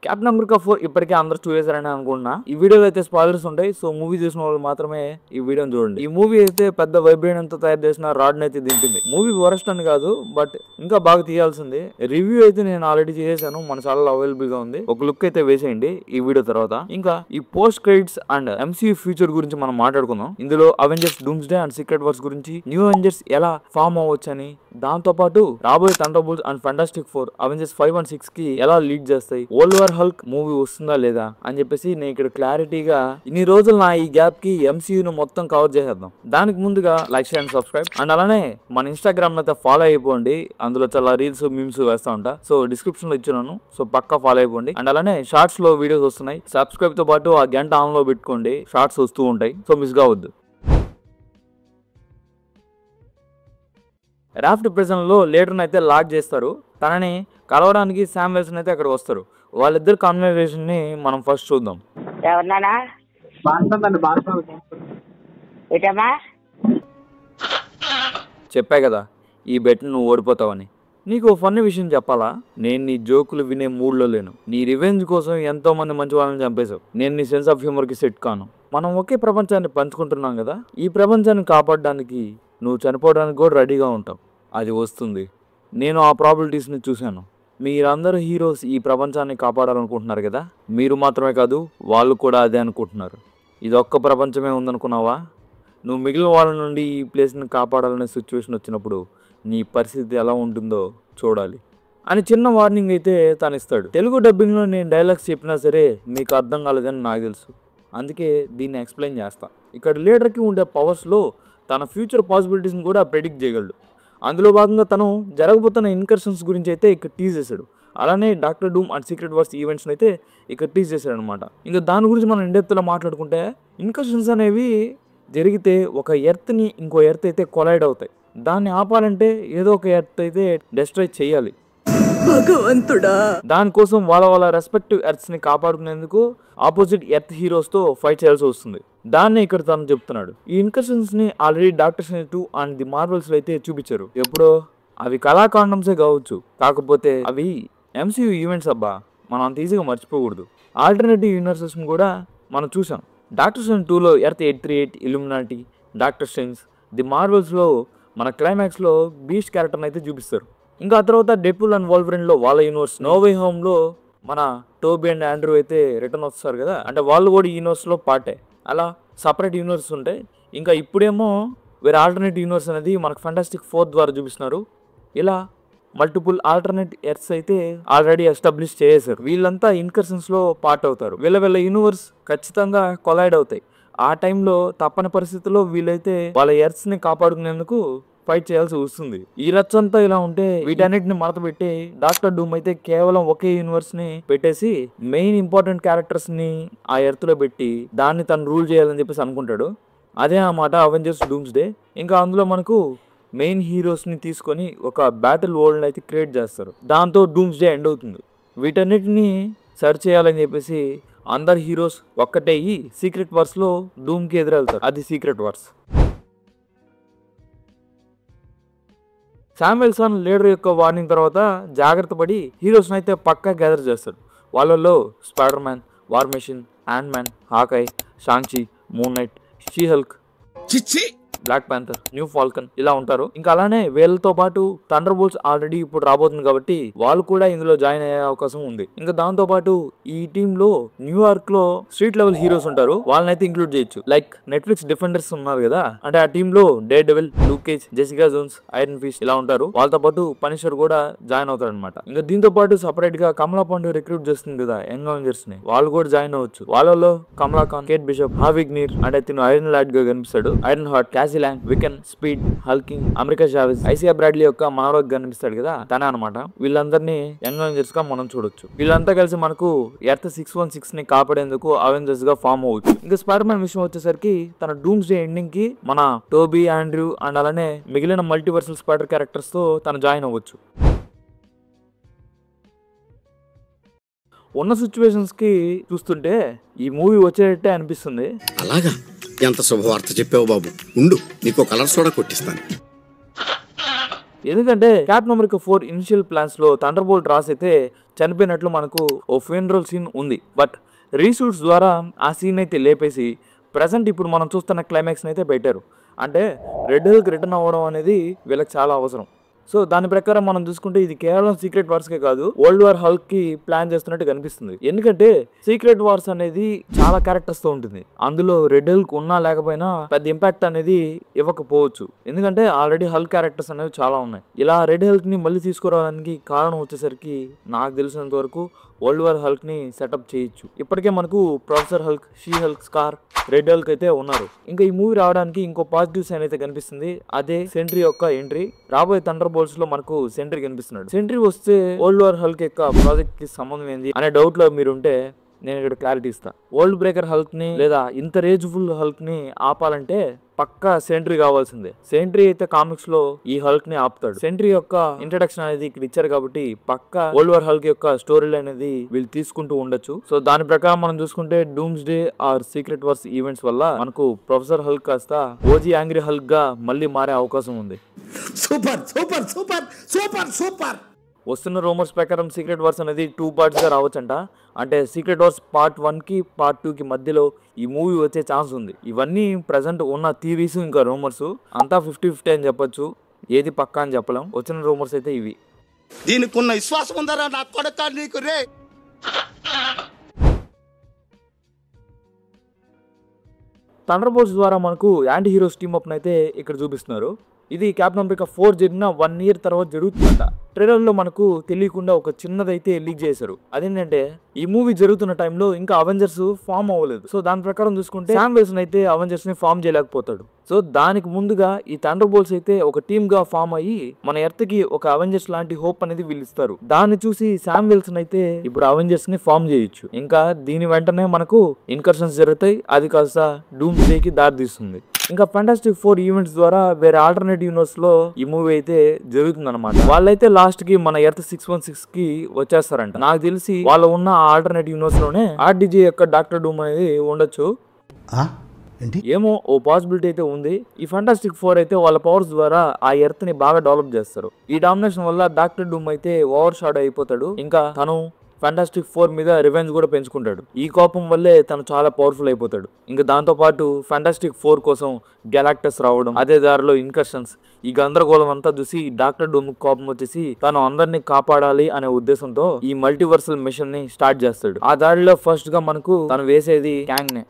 Captain America 4 ఇప్పటికే అందరూ చూసేసారని అనుకుంటున్నా. ఈ వీడియోలో అయితే స్పాయిలర్స్ ఉంటాయి. సో మూవీ చూసిన వాళ్ళు మాత్రమే ఈ వీడియోని చూడండి. ఈ మూవీ అయితే పెద్ద వైబ్రేషన్ తో తయారు చేసిన రాడ్ అయితే దింపింది. మూవీ వరస్ట్ అని కాదు, బట్ ఇంకా బాగా తీయాల్సింది. రివ్యూ అయితే నేను ఆల్రెడీ చేసేసాను, మన ఛానల్ అవైలబుల్ గా ఉంది. ఒక లుక్ అయితే వేసేయండి ఈ వీడియో తర్వాత. ఇంకా ఈ post credits and MCU future గురించి మనం మాట్లాడుకుందాం. ఇందులో Avengers doomsday and secret wars గురించి, న్యూ అవెంజర్స్ ఎలా ఫామ్ అవ్వచ్చు అని, దాంతో పాటు రాబోయే థండర్బోల్ట్స్ అండ్ ఫెంటాస్టిక్ 4 అవెంజర్స్ 5 and 6 కి ఎలా లీడ్ చేస్తాయి, వరల్డ్ వార్ హల్క్ మూవీ వస్తుందా లేదా అని చెప్పేసి నేను ఇక్కడ క్లారిటీగా ఇన్ని రోజులు నా ఈ గ్యాప్ కి MCU ను మొత్తం కవర్ చేసేద్దాం. దానికి ముందుగా like, share and subscribe. And అలానే మన ఇన్స్టాగ్రామ్ అయితే ఫాలో అయిపోండి. అందులో చాలా రీల్స్, మీమ్స్ వేస్తా ఉంటా. సో డిస్క్రిప్షన్ లో ఇచ్చినాను, సో పక్కా ఫాలో అయిపోండి. అండ్ అలానే షార్ట్స్ లో వీడియోస్ వస్తున్నాయి. సబ్స్క్రైబ్ తో పాటు ఆ గంట ఆన్ లో పెట్టుకోండి, షార్ట్స్ వస్తూ ఉంటాయి. సో మిస్ కావద్దు. రాఫ్ట్ ప్రిజన్ లో లీడర్ని అయితే లాక్ చేస్తారు. తనని కలవడానికి శామ్ విల్సన్ అయితే అక్కడ వస్తారు. వాళ్ళిద్దరు కాన్వర్సేషన్ ని మనం ఫస్ట్ చూద్దాం. చెప్పా కదా ఈ బెట్ నువ్వు ఓడిపోతావని. నీకు ఫన్నీ విషయం చెప్పాలా, నేను నీ జోకులు వినే మూడ్లో లేను. నీ రివెంజ్ కోసం ఎంతో మంది మంచి వాళ్ళని చంపేశావు. నేను నీ సెన్స్ ఆఫ్ హ్యూమర్ కి సెట్ కాను. మనం ఒకే ప్రపంచాన్ని పంచుకుంటున్నాం కదా, ఈ ప్రపంచాన్ని కాపాడడానికి నువ్వు చనిపోవడానికి కూడా రెడీగా ఉంటావు. అది వస్తుంది. నేను ఆ ప్రాబిలిటీస్ని చూశాను. మీరందరూ హీరోస్ ఈ ప్రపంచాన్ని కాపాడాలనుకుంటున్నారు కదా, మీరు మాత్రమే కాదు వాళ్ళు కూడా అదే అనుకుంటున్నారు. ఇది ఒక్క ప్రపంచమే ఉందనుకున్నావా? నువ్వు మిగిలిన వాళ్ళ నుండి ఈ ప్లేస్ని కాపాడాలనే సిచ్యువేషన్ వచ్చినప్పుడు నీ పరిస్థితి ఎలా ఉంటుందో చూడాలి అని చిన్న వార్నింగ్ అయితే తను ఇస్తాడు. తెలుగు డబ్బింగ్లో నేను డైలాగ్స్ చెప్పినా సరే మీకు అర్థం కాలేదని నాకు తెలుసు, అందుకే దీన్ని ఎక్స్ప్లెయిన్ చేస్తా. ఇక్కడ లీడర్కి ఉండే పవర్స్లో తన ఫ్యూచర్ పాసిబిలిటీస్ని కూడా ప్రెడిక్ట్ చేయగలడు. అందులో భాగంగా తను జరగబోతున్న ఇన్కర్షన్స్ గురించి అయితే ఇక్కడ టీజ్ చేశాడు. అలానే doctor Doom and secret wars ఈవెంట్స్ని అయితే ఇక్కడ టీజ్ చేశాడు అనమాట. ఇంకా దాని గురించి మనం ఇండెప్త్లో మాట్లాడుకుంటే, ఇన్కర్షన్స్ అనేవి జరిగితే ఒక ఎర్త్ని ఇంకో ఎర్త్ అయితే కొలైడ్ అవుతాయి. దాన్ని ఆపాలంటే ఏదో ఒక ఎర్త్ అయితే డెస్ట్రాయ్ చేయాలి. భగవంతుడా! దానికోసం వాళ్ళ రెస్పెక్టివ్ ఎర్త్స్ ని కాపాడుకునేందుకు ఆపోజిట్ ఎర్త్ హీరోస్ తో ఫైట్ చేయాల్సి వస్తుంది. దాన్నే ఇక్కడ తను చెప్తున్నాడు. ఈ ఇన్కర్షన్స్ ని already doctor strange 2 and the Marvel's లో అయితే చూపించారు. ఎప్పుడో అవి కళాకాండంసే కావచ్చు, కాకపోతే అవి MCU ఈవెంట్స్ అబ్బా, మనం అంత ఈజీగా మర్చిపోకూడదు. ఆల్టర్నేటివ్ యూనివర్సెస్ కూడా మనం చూసాం. డాక్టర్ స్ట్రేంజ్ 2లో earth 838, Illuminati, doctor strange. The Marvel's లో మన క్లైమాక్స్ లో బీస్ట్ క్యారెక్టర్ని అయితే చూపిస్తారు. ఇంకా ఆ తర్వాత డెడ్పూల్ అండ్ వోల్వరిన్ లో వాళ్ళ యూనివర్స్, నో వే హోమ్ లో మన టోబీ అండ్ ఆండ్రూ అయితే రిటర్న్ వస్తారు కదా, అంటే వాళ్ళు కూడా ఈ యూనివర్స్ లో పార్టే. అలా సపరేట్ యూనివర్స్ ఉంటాయి. ఇంకా ఇప్పుడేమో వేరే ఆల్టర్నేట్ యూనివర్స్ అనేది మనకు ఫెంటాస్టిక్ 4 ద్వారా చూపిస్తున్నారు. ఇలా మల్టిపుల్ ఆల్టర్నేట్ ఎర్త్స్ అయితే ఆల్రెడీ ఎస్టాబ్లిష్ చేసేసారు. వీళ్ళంతా ఇన్కర్షన్స్ లో పార్ట్ అవుతారు. వీళ్ళ యూనివర్స్ ఖచ్చితంగా కొలైడ్ అవుతాయి. ఆ టైంలో తప్పని పరిస్థితుల్లో వీళ్ళైతే వాళ్ళ ఎర్త్స్ ని కాపాడుకునేందుకు ఫైట్ చేయాల్సి వస్తుంది. ఈ రచ్చంతా ఇలా ఉంటే వీటన్నిటిని మడత పెట్టి డాక్టర్ డూమ్ అయితే కేవలం ఒకే యూనివర్స్ ని పెట్టేసి మెయిన్ ఇంపార్టెంట్ క్యారెక్టర్స్ ని ఆ ఎర్త్ లో పెట్టి దాన్ని తను రూల్ చేయాలని చెప్పేసి అనుకుంటాడు. అదే అన్నమాట అవెంజర్స్ డూమ్స్డే. ఇంకా అందులో మనకు మెయిన్ హీరోస్ ని తీసుకొని ఒక బ్యాటిల్ వరల్డ్ అయితే క్రియేట్ చేస్తారు. దాంతో డూమ్స్డే ఎండ్ అవుతుంది. వీటన్నిటిని సర్చ్ చేయాలని చెప్పేసి అందరు హీరోస్ ఒక్కటే ఈ సీక్రెట్ వార్స్ లో డూమ్ కి ఎదురెళ్తారు. అది secret wars. Sam Wilson leader యొక్క వార్నింగ్ తర్వాత జాగ్రత్త పడి హీరోస్ని అయితే పక్కా గ్యాదర్ చేస్తాడు. వాళ్ళల్లో Spider Man, War Machine, Ant Man, Hawkeye, Shang Chi, Moon Knight, She Hulk, Black Panther, new Falcon ఇలా ఉంటారు. ఇంకా అలానే వీళ్ళతో పాటు థండర్ బోల్ట్స్ ఆల్రెడీ ఇప్పుడు రాబోతుంది కాబట్టి వాళ్ళు కూడా ఇందులో జాయిన్ అయ్యే అవకాశం ఉంది. ఇంకా దాంతో పాటు ఈ టీమ్ లో న్యూయార్క్ లో స్ట్రీట్ లెవెల్ హీరోస్ ఉంటారు, వాళ్ళని అయితే ఇంక్లూడ్ చేయొచ్చు. లైక్ నెట్ఫ్లిక్స్ డిఫెండర్స్ ఉన్నారు కదా, అంటే ఆ టీమ్ లో Daredevil, Luke Cage, Jessica Jones, Iron Fist ఇలా ఉంటారు. వాళ్ళతో పాటు పనిషర్ కూడా జాయిన్ అవుతారు అనమాట. ఇంకా దీంతో పాటు సపరేట్ గా కమలా పాండే రిక్రూట్ చేస్తుంది కదా యంగ్ అవెంజర్స్ ని, వాళ్ళు కూడా జాయిన్ అవ్వచ్చు. వాళ్ళలో కమలా ఖాన్, కేట్ బిషప్, హావిగ్నీర్ అంటే తిను ఐరన్ లాడ్ గా కనిపిస్తాడు, Ironheart, Cassie Lang, Wiccan, Speed, Hulkling, America Chavez, Isaiah Bradley యొక్క మనవరాగా కనిపిస్తాడు కదా తనే అనమాట. వీళ్ళందరినీ యంగ్ అవెంజర్స్ గా మనం చూడొచ్చు. వీళ్ళంతా కలిసి మనకు ఎర్త్ 616 ని కాపాడేందుకు అవెంజర్స్ గా ఫామ్ అవ్వచ్చు. ఇంకా స్పైడర్ మ్యాన్ విషయం వచ్చేసరికి తన డూమ్స్ డే ఎండింగ్ కి మన టోబీ, ఆండ్రూ అండ్ అలానే మిగిలిన మల్టీవర్సల్ స్పైడర్ క్యారెక్టర్స్ తో తను జాయిన్ అవ్వచ్చు. ఉన్న సిచ్యువేషన్స్ కి చూస్తుంటే ఈ మూవీ వచ్చేటట్టే అనిపిస్తుంది. అలాగా, ఎంత శుభవార్త చెప్పావు బాబు. ఉండు, నీకు కలర్ సోడా కొట్టిస్తాను. ఎందుకంటే క్యాప్టెన్ అమెరికా 4 ఇనిషియల్ ప్లాన్స్ లో థండర్ బోల్ట్ రాస్ అయితే చనిపోయినట్లు మనకు ఓ ఫ్యూనరల్ సీన్ ఉంది. బట్ రీషూట్స్ ద్వారా ఆ సీన్ అయితే లేపేసి ప్రజెంట్ ఇప్పుడు మనం చూస్తున్న క్లైమాక్స్ని అయితే పెట్టారు. అంటే రెడ్ హల్క్ రిటర్న్ అవ్వడం అనేది వీళ్ళకి చాలా అవసరం. సో దాని ప్రకారం మనం చూసుకుంటే ఇది కేవలం సీక్రెట్ వార్స్కే కాదు, వరల్డ్ వార్ హల్క్ కి ప్లాన్ చేస్తున్నట్టు కనిపిస్తుంది. ఎందుకంటే సీక్రెట్ వార్స్ అనేది చాలా క్యారెక్టర్స్ తో ఉంటుంది. అందులో రెడ్ హల్క్ ఉన్నా లేకపోయినా పెద్ద ఇంపాక్ట్ అనేది ఇవ్వకపోవచ్చు, ఎందుకంటే ఆల్రెడీ హల్క్ క్యారెక్టర్స్ అనేవి చాలా ఉన్నాయి. ఇలా రెడ్ హల్క్ ని మళ్ళీ తీసుకురావడానికి కారణం వచ్చేసరికి నాకు తెలిసినంత వరకు వరల్డ్ వార్ హల్క్ ని సెటప్ చేయొచ్చు. ఇప్పటికే మనకు Professor Hulk, She Hulk, Skaar, Red Hulk అయితే ఉన్నారు. ఇంకా ఈ మూవీ రావడానికి ఇంకో పాజిటివ్ సైన్ అయితే కనిపిస్తుంది, అదే సెంట్రీ యొక్క ఎంట్రీ. రాబోయే థండర్ బోల్ట్స్ లో మనకు సెంట్రీ కనిపిస్తున్నాడు. సెంట్రీ వస్తే వరల్డ్ వార్ హల్క్ యొక్క ప్రాజెక్ట్ కి సంబంధం ఏంది అనే డౌట్ లో మీరుంటే నేను ఇక్కడ క్లారిటీ ఇస్తా. వరల్డ్ బ్రేకర్ హల్క్ ని లేదా ఇంత రేజ్ఫుల్ హల్క్ ని ఆపాలంటే పక్కా సెంట్రీ కావాల్సిందే. సెంట్రీ అయితే కామిక్స్ లో ఈ హల్క్ ని ఆపుతాడు. సెంట్రీ యొక్క ఇంట్రడక్షన్ అనేది ఇక్కడ ఇచ్చారు కాబట్టి పక్కా వరల్డ్ వార్ హల్క్ యొక్క స్టోరీ అనేది వీళ్ళు తీసుకుంటూ ఉండొచ్చు. సో దాని ప్రకారం మనం చూసుకుంటే dooms day or secret wars events వల్ల మనకు ప్రొఫెసర్ హల్క్ కాస్త ఓజీ యాంగ్రీ హల్క్ గా మళ్ళీ మారే అవకాశం ఉంది. Super super super super super. వస్తున్న రూమర్స్ ప్రకారం సీక్రెట్ వార్స్ అనేది 2 parts గా రావచ్చంట. అంటే సీక్రెట్ వార్స్ పార్ట్ 1 కి పార్ట్ 2 కి మధ్యలో ఈ మూవీ వచ్చే ఛాన్స్ ఉంది. ఇవన్నీ ప్రజెంట్ ఉన్న థీరీస్, ఇంకా రూమర్స్ అంతా 50-50 అని చెప్పొచ్చు, ఏది పక్కా అని చెప్పలేం. వచ్చిన రూమర్స్ అయితే ఇవి. దీనికి ఉన్న విశ్వాసం ఉందరా నా కొడక నీకు రే. థండర్ బోల్ట్స్ ద్వారా మనకు యాంటీ హీరోస్ టీమ్ అప్ అయితే ఇక్కడ చూపిస్తున్నారు. ఇది క్యాప్టెన్ అమెరికా 4 జరిగిన 1 year తర్వాత జరుగుతుందంట. ట్రైలర్ లో మనకు తెలియకుండా ఒక చిన్నదైతే లీక్ చేశారు. అదేంటంటే ఈ మూవీ జరుగుతున్న టైంలో ఇంకా అవెంజర్స్ ఫామ్ అవ్వలేదు. సో దాని ప్రకారం చూసుకుంటే శామ్ విల్సన్ అయితే అవెంజర్స్ ని ఫామ్ చేయలేకపోతాడు. సో దానికి ముందుగా ఈ థండర్ బోల్ట్స్ అయితే ఒక టీమ్ గా ఫామ్ అయ్యి మన ఎర్త్ కి ఒక అవెంజర్స్ లాంటి హోప్ అనేది వీళ్ళు ఇస్తారు. దాన్ని చూసి శామ్ విల్సన్ అయితే ఇప్పుడు అవెంజర్స్ ని ఫామ్ చేయొచ్చు. ఇంకా దీని వెంటనే మనకు ఇన్కర్షన్స్ జరుగుతాయి, అది కాస్త డూమ్స్ డే కి దారి తీస్తుంది. ఇంకా ఫెంటాస్టిక్ 4 ఈవెంట్స్ ద్వారా వేరే ఆల్టర్నేట్ యూనివర్స్ లో ఈ మూవీ అయితే జరుగుతుంది అనమాట. వాళ్ళైతే లాస్ట్ కి మన ఎర్త్ 616 కి వచ్చేస్తారంట. నాకు తెలిసి వాళ్ళు ఉన్న ఆల్టర్నేట్ యూనివర్స్ లోనే ఆర్డీజే యొక్క డాక్టర్ డూమ్ అనేది ఉండొచ్చు. ఏమో ఓ పాసిబిలిటీ అయితే ఉంది. ఈ ఫెంటాస్టిక్ 4 అయితే వాళ్ళ పవర్స్ ద్వారా ఆ ఎర్త్ ని బాగా డెవలప్ చేస్తారు. ఈ డామినేషన్ వల్ల డాక్టర్ డూమ్ అయితే ఓవర్ షాడో అయిపోతాడు. ఇంకా తను ఫెంటాస్టిక్ 4 మీద రివెంజ్ కూడా పెంచుకుంటాడు. ఈ కోపం వల్లే తను చాలా పవర్ఫుల్ అయిపోతాడు. ఇంకా దాంతో పాటు ఫెంటాస్టిక్ 4 కోసం గెలాక్టస్ రావడం, అదే దారిలో ఇన్కర్షన్స్, ఈ గందరగోళం అంతా చూసి డాక్టర్ డూమ్ కోపం వచ్చేసి తను అందరినీ కాపాడాలి అనే ఉద్దేశంతో ఈ మల్టీవర్సల్ మిషన్ ని స్టార్ట్ చేస్తాడు. ఆ దారిలో ఫస్ట్ గా మనకు తను వేసేది క్యాంగ్ నే.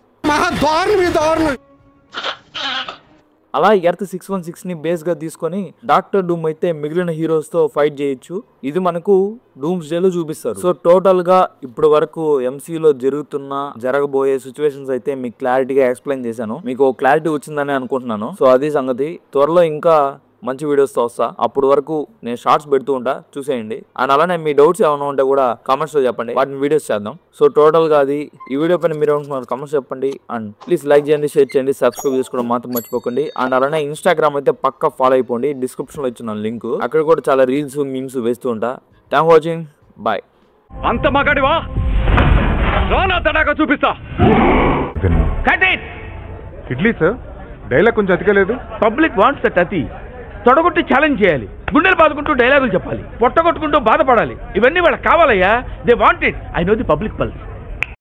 అలా ఎర్త్ 616 ని బేస్ గా తీసుకొని డాక్టర్ డూమ్ అయితే మిగిలిన హీరోస్ తో ఫైట్ చేయొచ్చు. ఇది మనకు డూమ్స్ డే లో చూపిస్తారు. సో టోటల్ గా ఇప్పటి వరకు ఎంసీలో జరగబోయే సిచ్యువేషన్స్ అయితే మీకు క్లారిటీగా ఎక్స్ప్లెయిన్ చేశాను. మీకు క్లారిటీ వచ్చిందని అనుకుంటున్నాను. సో అది సంగతి. త్వరలో ఇంకా మంచి వీడియోస్తో వస్తా. అప్పటి వరకు నేను షార్ట్స్ పెడుతూ ఉంటా, చూసేయండి. అండ్ అలానే మీ డౌట్స్ ఏమైనా ఉంటే కూడా కామెంట్స్ లో చెప్పండి, వాటిని వీడియోస్ చేద్దాం. సో టోటల్ గా అది ఈ వీడియో పైన మీరు ఏమనుకున్నారు కామెంట్స్ చెప్పండి. అండ్ ప్లీజ్ లైక్ చేయండి, షేర్ చేయండి, సబ్స్క్రైబ్ చేసుకోవడం మాత్రం మర్చిపోకండి. అండ్ అలానే ఇన్స్టాగ్రామ్ అయితే పక్కా ఫాలో అయిపోండి. డిస్క్రిప్షన్ లో ఇచ్చిన లింక్, అక్కడ కూడా చాలా రీల్స్, మీమ్స్ వేస్తూ ఉంటా. Thank watching, bye. అంత మగాడివా? రానా తడాక చూపిస్తా. ఇడ్లీ సార్, డైలాగ్ కొంచెం అతికలేదు. పబ్లిక్ వాంట్స్ దట్ అతి. తొడగొట్టి ఛాలెంజ్ చేయాలి, గుండెలు బాదుకుంటూ డైలాగులు చెప్పాలి, పొట్టగొట్టుకుంటూ బాధపడాలి. ఇవన్నీ వాళ్ళకి కావాలయ్యా. They want it. I know the public pulse.